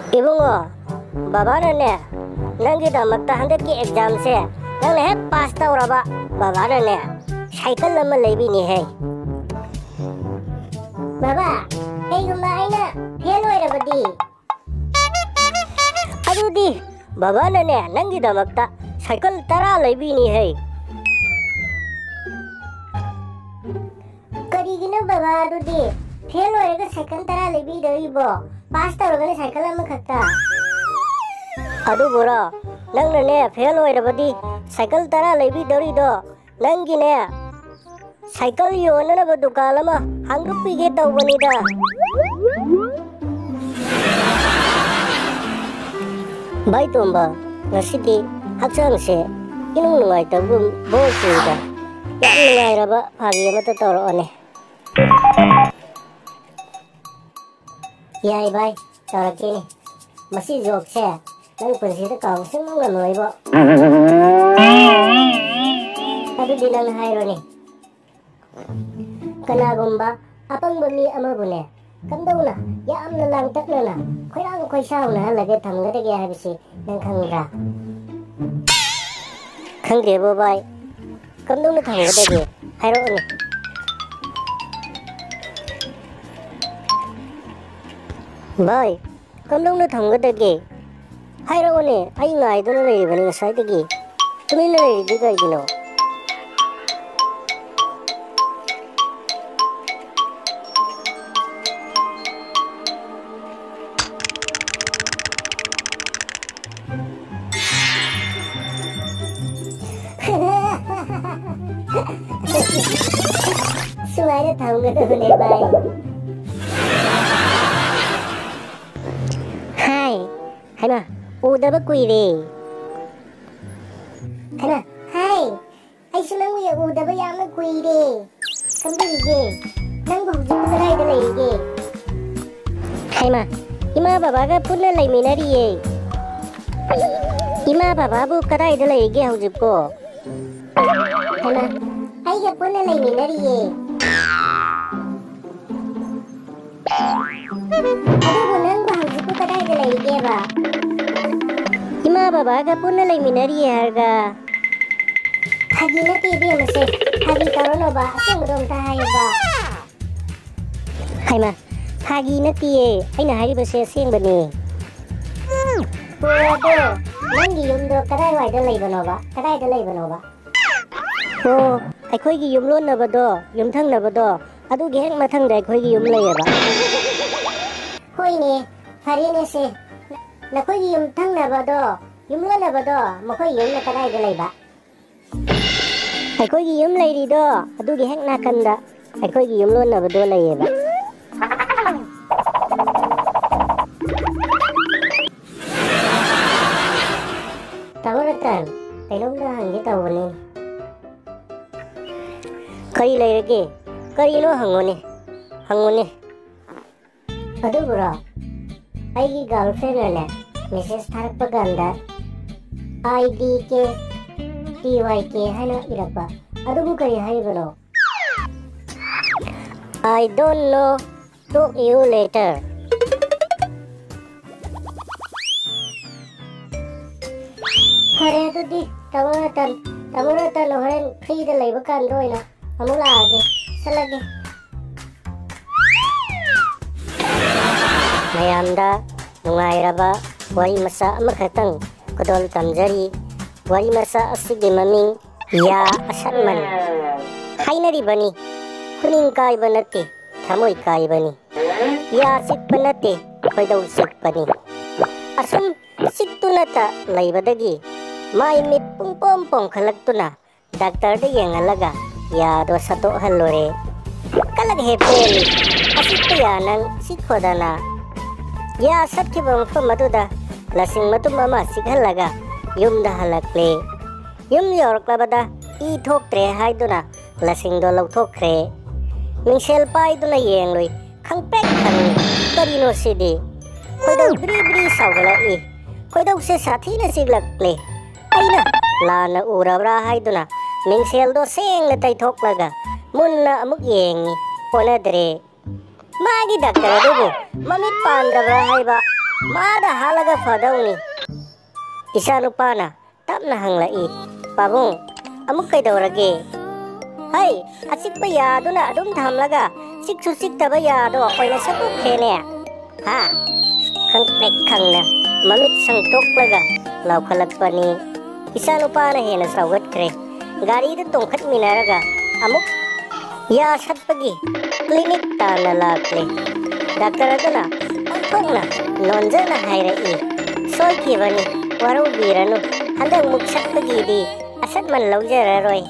Ibungo, babanane, nangi damakta handaki exam se, nangne he pass tauraba, babanane, cycle lama lebi ni hai. Baba, hey gumba aina, fail hoirabadi. Adudi, babanane, nangi damakta cycle tara lebi ni hai. Karigina baba adudi, fail hoiraga cycle tara lebi daribo. Pass tauragane cycle lama khakta. Adu bora, nangne fail hoirabadi cycle tara lebi darido, nangine cycle yonana ba dukalama hangupige tawbanida. Bai tomba, ngasidi haksang se inung nungai tabum bosuda. Ya nungai raba phagi amata tawrone. Yai bai, tawrakini. Masi joke se nang punsida kaw sing ngamoi bo. Adu dinang haironi. Kanagumba apang bami amabune kamdauna ya amna lang taklana khoirang khoi sauna lage thamgade ge habisi nang khangra khangge bo bai kamdauna thamgade ge hairo ni bai kamdauna thamgade ge hairo ni ai ngai dona rei bani sai de ge tumina rei de ga gino Suara thamgade hone bai hai haima udaba kuire haima hai ai sunang ya udaba yamna kuire kamdige nang bu hujik kadai da leige haima ima baba ga punna laiminariye ima baba bu kadai da leige hujik ko haima ai ga punna laiminariye aduh nang bu hujik ko kadai da leige ba ima baba ga punna laiminariye harga hagi na tibi mase hagi karono ba asing dong tahay ba haima hagi na tiye aina hari base asing bani puado nangi yumdo kadai wai da leibano ba kadai da leibano ba ho akhoi gi yum lon na ba do yum thang na ba do adu ge hek mathang da akhoi gi yum lei ba hoi ne hari ne se na khoi gi yum thang na ba do yum lon na ba do ma khoi yum na kadai da lei ba akhoi gi yum lei ri do adu ge hek na kan da akhoi gi yum lon na ba do lei ba tawratan telom da hangi tawni kari leirage kari no hangone adu bura aigi girlfriend ne message tharak paganda IDK TYK hana irapa adu bu kari hai bano I don't know talk you later hare adu di tamuratan horen free da leiba kan doina amula age salage mayamda nungairaba wari masa amakhatang kodol tamjari wari masa asige maming ya asatman hainari bani kuning kai banate thamoi kai bani ya sit banate khoidau sit bani asum situnata leibadagi mai mit pung pom khalaktuna doctor de yengalaga ya do sato hallore kalag hepel asitu ya nang sikhodana ya satki bang maduda lasing matu mama sikhalaga yumda halakle yum yorklabada I thoktre haiduna lasing do lauthokre mingsel pai duna yengloi khangpek khangni karino sidi khoidau bri sawgala I khoidau se sathi na siglakle aina lana urabra haiduna mingsel do seng na tai thoklaga munna amuk yengi ponadre magi doctor adubu mamit pandabra haiba Maada halaga fadawni. Isa nupana tapna hanglai. Pabung, amuk kaidawrage? Hay, asikpa yaduna adum thamlaga siksu siktaba yado oina sapuk khene. Ha, khangpek khangna mamit sangtoklaga laukhalakpani. Isa nupana hena sawgatkre. Gari da tongkhat minaraga amuk ya satpagi klinik tana lakle. Daktar aduna thokna nonjana hairai. Soy kibani waru biranu handang muk satpagi di asat man laujararoi.